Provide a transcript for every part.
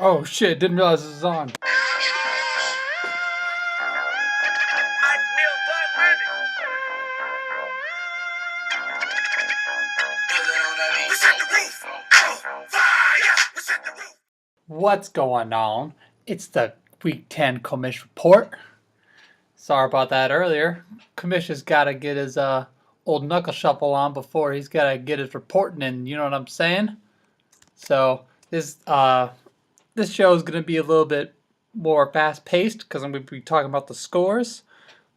Oh shit, didn't realize this was on. What's going on? It's the Week 10 Commish Report. Sorry about that earlier. Commish has got to get his old knuckle shuffle on before he's got to get his reporting in, you know what I'm saying? So this show is going to be a little bit more fast-paced because I'm going to be talking about the scores,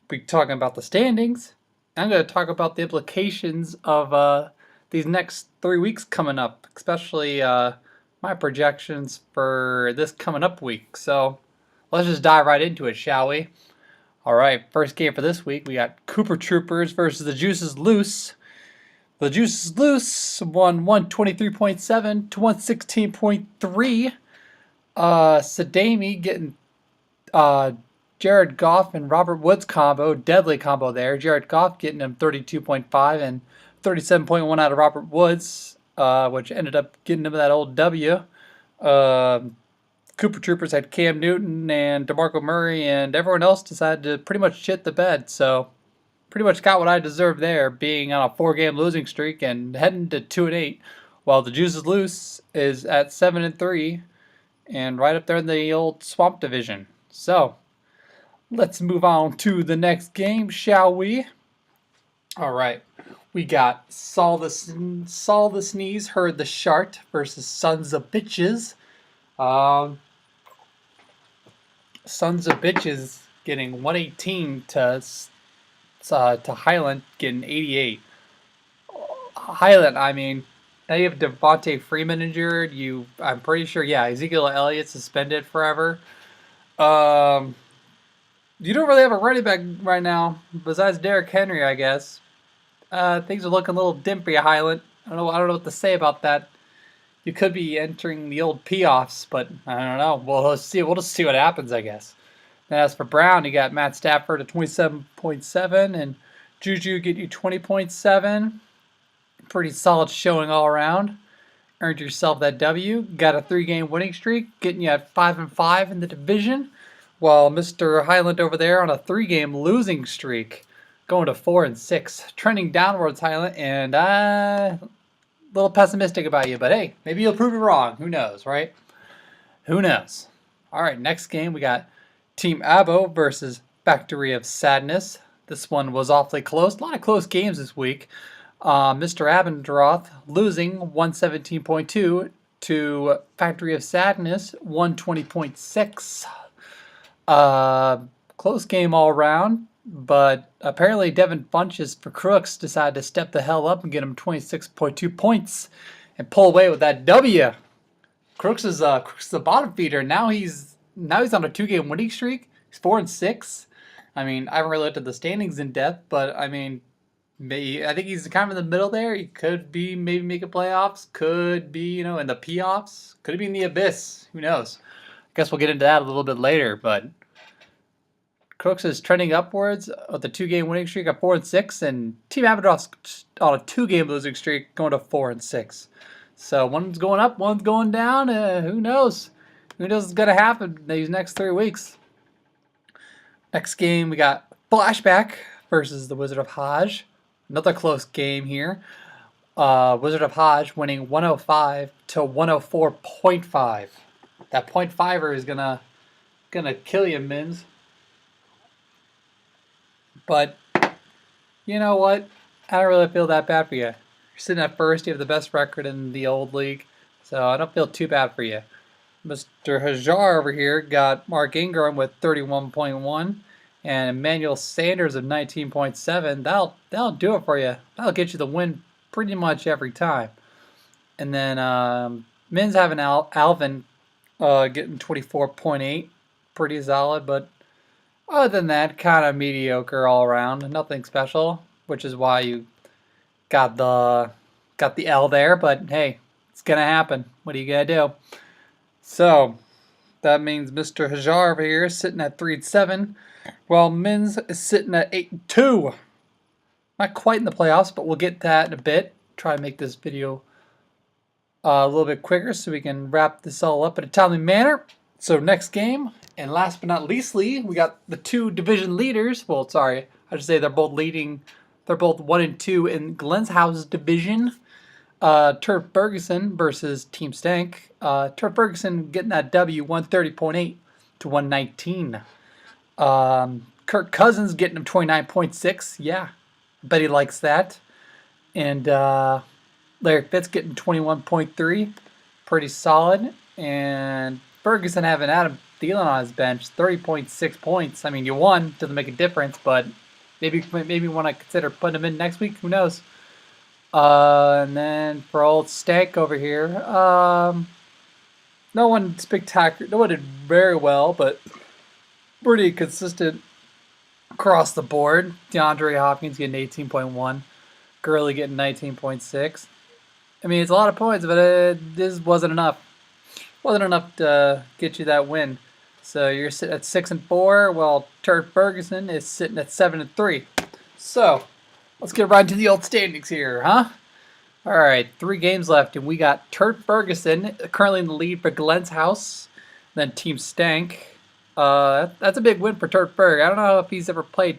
be talking about the standings. I'm going to talk about the implications of these next 3 weeks coming up, especially my projections for this coming up week. So let's just dive right into it, shall we? All right, first game for this week, we got Cooper Troopers versus the Juices Loose. The Juices Loose won 123.7 to 116.3. Sadami getting Jared Goff and Robert Woods combo, deadly combo there. Jared Goff getting him 32.5 and 37.1 out of Robert Woods, which ended up getting him that old W. Cooper Troopers had Cam Newton and DeMarco Murray, and everyone else decided to pretty much shit the bed. So pretty much got what I deserved there, being on a 4-game losing streak and heading to 2-8, while the Juices Loose is at 7-3 and right up there in the old Swamp Division. So let's move on to the next game, shall we? All right. We got Saul the Sneeze Heard the Shart versus Sons of Bitches. Sons of Bitches getting 118 to Highland getting 88. Highland, I mean, now you have Devontae Freeman injured. I'm pretty sure, yeah, Ezekiel Elliott suspended forever. You don't really have a running back right now besides Derrick Henry, I guess. Things are looking a little dim for you, Highland. I don't know what to say about that. You could be entering the old P-offs, but I don't know. We'll see. We'll just see what happens, I guess. And as for Brown, you got Matt Stafford at 27.7 and Juju get you 20.7. Pretty solid showing all around. Earned yourself that W. Got a 3-game winning streak, getting you at 5-5 in the division. While Mr. Highland over there on a 3-game losing streak, going to 4-6, trending downwards, Highland, and a little pessimistic about you, but hey, maybe you'll prove me wrong. Who knows, right? Who knows? All right, next game we got Team Abo versus Factory of Sadness. This one was awfully close. A lot of close games this week. Mr. Abendroth losing 117.2 to Factory of Sadness 120.6. Close game all around, but apparently Devin Funches for Crooks decided to step the hell up and get him 26.2 points and pull away with that W. Crooks is a bottom feeder. Now he's on a 2-game winning streak. He's 4-6. I mean, I haven't really looked at the standings in depth, but I mean, I think he's kind of in the middle there. He could be maybe making playoffs. Could be, in the P-offs. Could be in the abyss. Who knows? I guess we'll get into that a little bit later, but Crooks is trending upwards with the 2-game winning streak at 4-6, and Team Abendroth's on a 2-game losing streak going to 4-6. So one's going up, one's going down. Who knows? Who knows what's going to happen these next 3 weeks? Next game, we got Flashback versus the Wizard of Hajj. Another close game here. Wizard of Hajj winning 105 to 104.5. That .5er is gonna kill you, Mins. But you know what? I don't really feel that bad for you. You're sitting at first. You have the best record in the old league, so I don't feel too bad for you. Mr. Hajar over here got Mark Ingram with 31.1 and Emmanuel Sanders of 19.7. That'll do it for you. That'll get you the win pretty much every time. And then Mins having Alvin getting 24.8, pretty solid, but other than that, kind of mediocre all around. Nothing special, which is why you got the L there. But hey, it's gonna happen. What are you gonna do? So that means Mr. Hajar over here is sitting at 3-7, while Mins is sitting at 8-2. Not quite in the playoffs, but we'll get that in a bit. Try to make this video a little bit quicker so we can wrap this all up in a timely manner. So next game, and last but not leastly, we got the two division leaders. Well, sorry, I should say they're both leading. They're both 1 and 2 in Glenn's House division. Turf Ferguson versus Team Stank. Turf Ferguson getting that W, 130.8 to 119. Kirk Cousins getting him 29.6. Yeah, bet he likes that. And Larry Fitz getting 21.3. Pretty solid. And Ferguson having Adam Thielen on his bench, 30.6 points. I mean, you won. Doesn't make a difference, but maybe want to consider putting him in next week. Who knows? And then for old Stank over here, no one spectacular. No one did very well, but pretty consistent across the board. DeAndre Hopkins getting 18.1. Gurley getting 19.6. I mean, it's a lot of points, but this wasn't enough. Wasn't enough to get you that win. So you're sitting at 6 and 4, while Turf Ferguson is sitting at 7 and 3. So let's get right into the old standings here, huh? All right, 3 games left, and we got Turf Ferguson currently in the lead for Glenn's House. Then Team Stank. That's a big win for Turf Ferg. I don't know if he's ever played.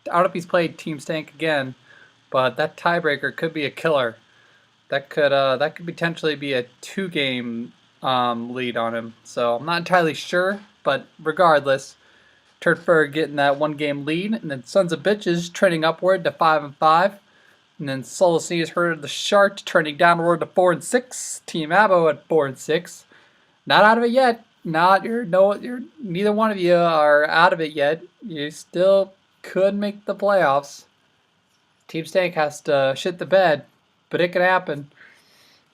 I don't know if he's played Team Stank again, but that tiebreaker could be a killer. That could potentially be a 2-game lead on him. So I'm not entirely sure, but regardless, Turtberg getting that 1-game lead, and then Sons of Bitches trending upward to 5 and 5, and then Solo Sneeze Herd of the Shark trending downward to 4 and 6. Team Abo at 4 and 6. Not out of it yet. Neither one of you are out of it yet. You still could make the playoffs. Team Stank has to shit the bed, but it could happen.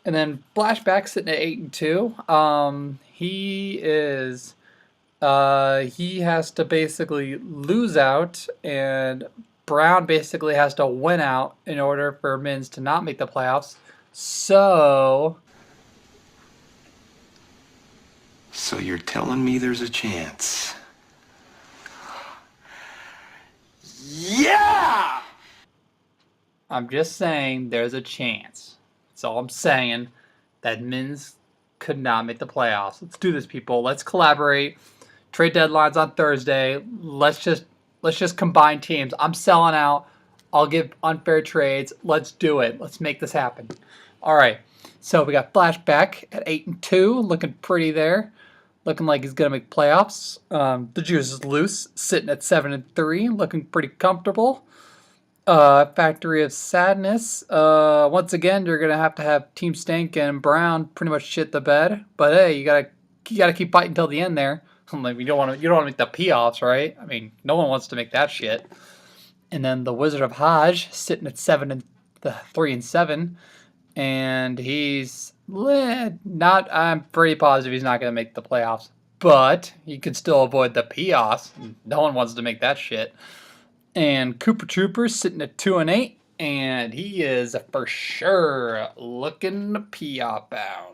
And then Flashback sitting at 8 and 2. He has to basically lose out, and Brown basically has to win out in order for Mins to not make the playoffs. So you're telling me there's a chance? Yeah! I'm just saying there's a chance. That's all I'm saying, that Mins could not make the playoffs. Let's do this, people. Let's collaborate. Trade deadline's on Thursday. Let's just combine teams. I'm selling out. I'll give unfair trades. Let's do it. Let's make this happen. All right. So we got Flashback at 8 and 2, looking pretty there. Looking like he's gonna make playoffs. The juice is loose, sitting at 7 and 3, looking pretty comfortable. Factory of Sadness. Once again, you're gonna have to have Team Stank and Brown pretty much shit the bed. But hey, you gotta keep fighting until the end there. Like, you don't want to make the playoffs, right? I mean, no one wants to make that shit. And then the Wizard of Hajj sitting at 3 and 7, and he's not. I'm pretty positive he's not gonna make the playoffs, but he could still avoid the playoffs. No one wants to make that shit. And Cooper Trooper sitting at 2 and 8, and he is for sure looking PR bound.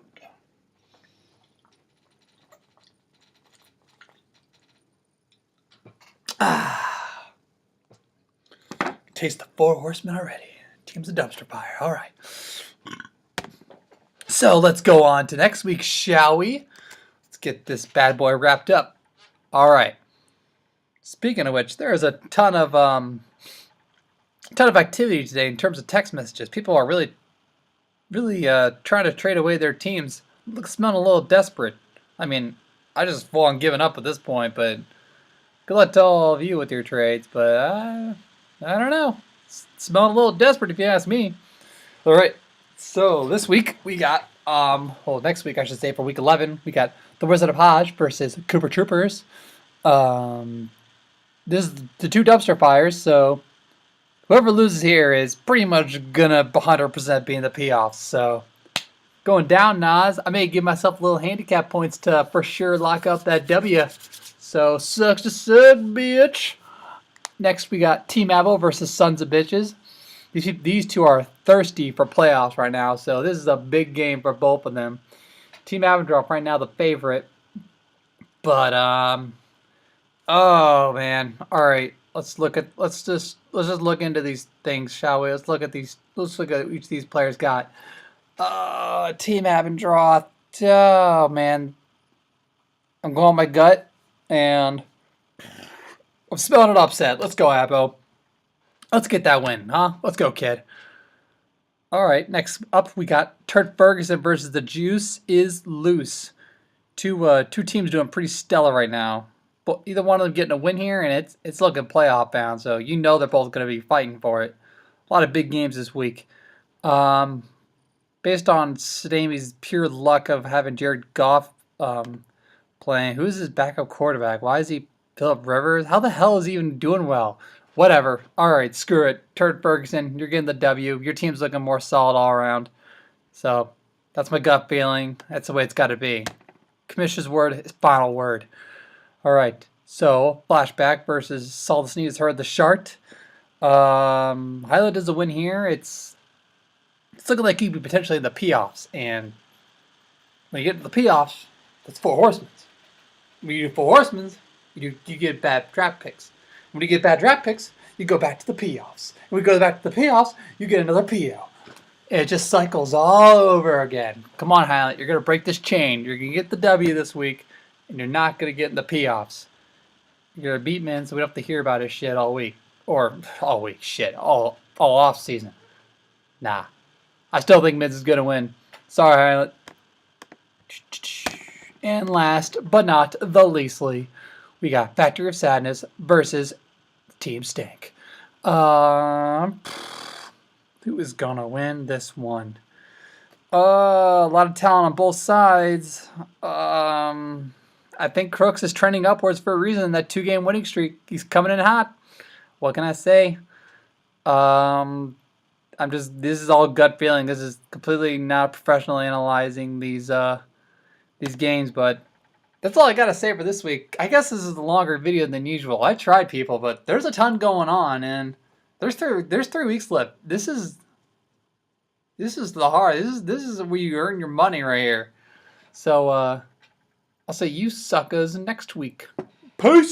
Taste the 4 horsemen already. Team's a dumpster fire. All right. So let's go on to next week, shall we? Let's get this bad boy wrapped up. All right. Speaking of which, there is a ton of activity today in terms of text messages. People are really trying to trade away their teams. Smelling a little desperate. I mean, I just full on giving up at this point, but good luck to all of you with your trades. But I don't know. Smelling a little desperate if you ask me. All right. So this week we got next week I should say, for week 11 we got the Wizard of Hajj versus Cooper Troopers. This is the 2 dumpster fires, so whoever loses here is pretty much gonna 100% be in the playoffs. So going down, Nas, I may give myself a little handicap points to for sure lock up that W. So sucks to suck, bitch. Next we got Team Avo versus Sons of Bitches. These two are thirsty for playoffs right now, so this is a big game for both of them. Team Avondrop right now the favorite, but oh man, all right. Let's just look into these things, shall we? Let's look at each of these players got. Team having draw. Oh man, I'm going my gut, and I'm spelling it upset. Let's go, Abbo. Let's get that win, huh? Let's go, kid. All right, next up we got Turt Ferguson versus the Juice is Loose. Two teams doing pretty stellar right now. But either one of them getting a win here, and it's looking playoff bound. So you know they're both going to be fighting for it. A lot of big games this week. Um, Based on Sadami's pure luck of having Jared Goff playing, who's his backup quarterback? Why is he Philip Rivers? How the hell is he even doing well? Whatever. All right, screw it. Turd Ferguson, you're getting the W. Your team's looking more solid all around. So that's my gut feeling. That's the way it's got to be. Commish's word is final word. All right. So flashback versus Saul the Sneeze heard the Shart. Highlight does a win here. It's looking like he could be potentially in the playoffs, and when you get to the playoffs, that's four horsemen. When you do four horsemen, you get bad draft picks. When you get bad draft picks, you go back to the playoffs. When we go back to the playoffs, you get another PO. It just cycles all over again. Come on, Highlight. You're going to break this chain. You're going to get the W this week, and you're not going to get in the playoffs. You're going to beat men, so we don't have to hear about his shit all week. Or all week, shit. All off season. Nah. I still think Miz is going to win. Sorry, Highlight. And last but not the leastly, we got Factory of Sadness versus Team Stink. Who is gonna win this one? A lot of talent on both sides. I think Crooks is trending upwards for a reason. That 2-game winning streak, he's coming in hot. What can I say? This is all gut feeling. This is completely not professionally analyzing these games, but that's all I gotta say for this week. I guess this is a longer video than usual. I tried, people, but there's a ton going on, and there's 3 weeks left. This is the hard. This is where you earn your money right here. So I'll say you suckers next week. Peace.